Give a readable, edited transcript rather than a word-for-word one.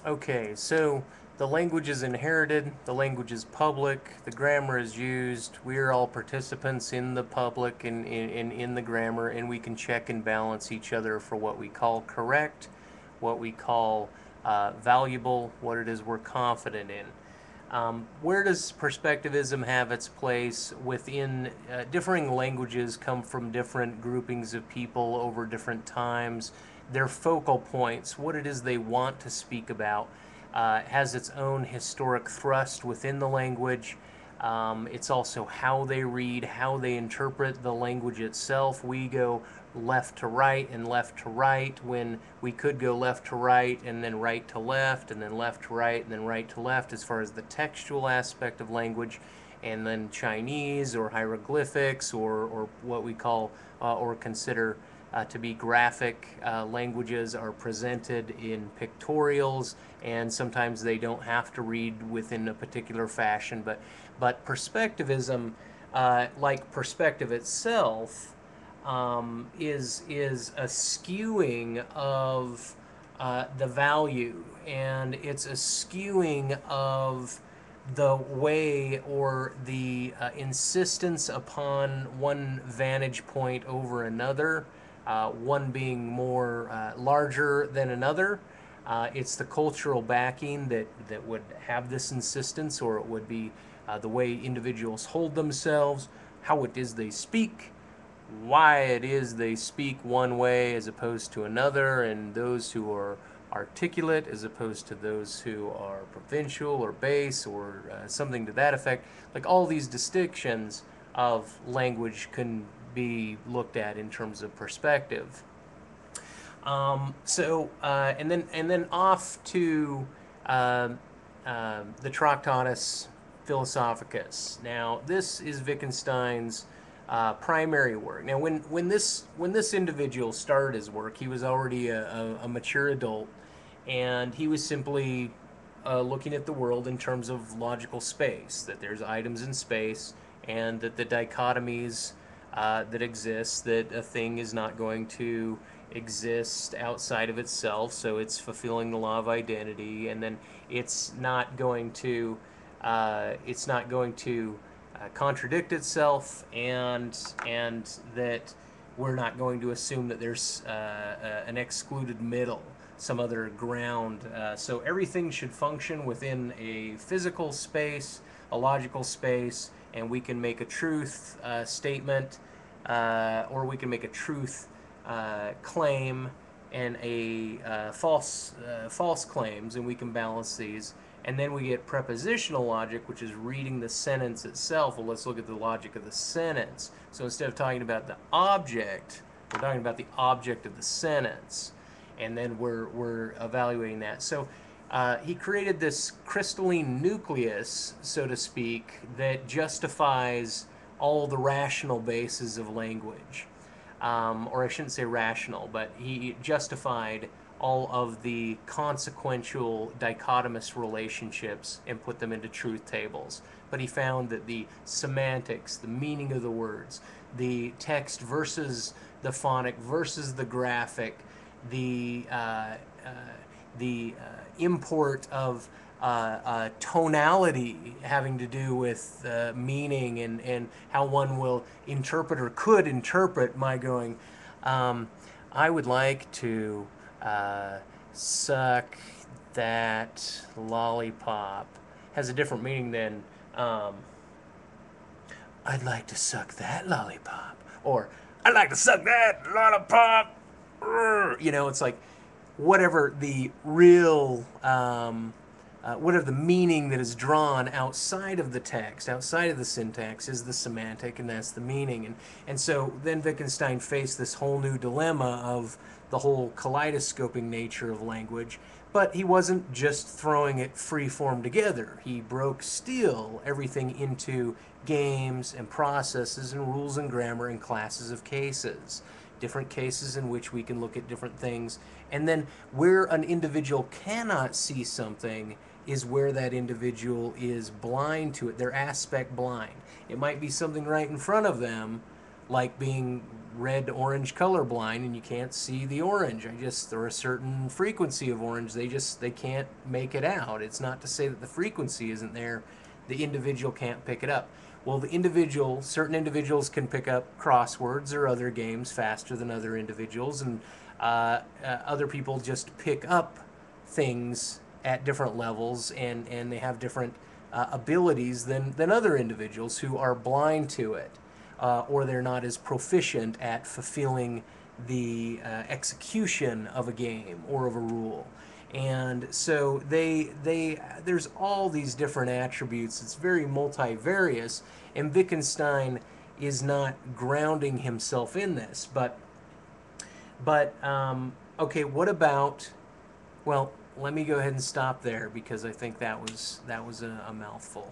Okay, so the language is inherited, the language is public, the grammar is used. We are all participants in the public and in the grammar, and we can check and balance each other for what we call correct, what we call valuable, what it is we're confident in. Where does perspectivism have its place within differing languages? Come from different groupings of people over different times. Their focal points, what it is they want to speak about, has its own historic thrust within the language. It's also how they read, how they interpret the language itself. We go left to right and left to right when we could go left to right and then right to left and then left to right and then right to left as far as the textual aspect of language. And then Chinese or hieroglyphics or what we call or consider to be graphic languages are presented in pictorials, and sometimes they don't have to read within a particular fashion. But perspectivism, like perspective itself, is a skewing of the value, and it's a skewing of the way or the insistence upon one vantage point over another, one being more larger than another. It's the cultural backing that would have this insistence, or it would be the way individuals hold themselves, how it is they speak, why it is they speak one way as opposed to another, and those who are articulate as opposed to those who are provincial or base or something to that effect. Like all these distinctions of language can be looked at in terms of perspective. And then off to uh, the Tractatus Philosophicus. Now, this is Wittgenstein's primary work. Now, when this individual started his work, he was already a mature adult, and he was simply looking at the world in terms of logical space. That there's items in space, and that the dichotomies that exist. That a thing is not going to exist outside of itself, so it's fulfilling the law of identity, and then it's not going to contradict itself, and that we're not going to assume that there's an excluded middle, some other ground. So everything should function within a physical space, a logical space, and we can make a truth statement, or we can make a truth claim and a false claims, and we can balance these. And then we get prepositional logic, which is reading the sentence itself. Well, let's look at the logic of the sentence. So instead of talking about the object, we're talking about the object of the sentence, and then we're evaluating that. So he created this crystalline nucleus, so to speak, that justifies all the rational bases of language. Or I shouldn't say rational, but he justified all of the consequential dichotomous relationships and put them into truth tables. But he found that the semantics, the meaning of the words, the text versus the phonic versus the graphic, the import of tonality having to do with meaning, and how one will interpret or could interpret my going, I would like to suck that lollipop, has a different meaning than I'd like to suck that lollipop, or I'd like to suck that lollipop. It's like whatever the real whatever the meaning that is drawn outside of the text, outside of the syntax, is the semantic, and that's the meaning. And so then Wittgenstein faced this whole new dilemma of the whole kaleidoscoping nature of language, but he wasn't just throwing it free form together. He broke still everything into games and processes and rules and grammar and classes of cases. Different cases in which we can look at different things. And then where an individual cannot see something is where that individual is blind to it. They're aspect blind. It might be something right in front of them, like being red-orange colorblind and you can't see the orange. There are a certain frequency of orange. They can't make it out. It's not to say that the frequency isn't there. The individual can't pick it up. Well, certain individuals can pick up crosswords or other games faster than other individuals, and other people just pick up things at different levels, and they have different abilities than other individuals who are blind to it, or they're not as proficient at fulfilling the execution of a game or of a rule. And so there's all these different attributes. It's very multivarious, and Wittgenstein is not grounding himself in this. But okay, what about? Well, let me go ahead and stop there because I think that was a mouthful.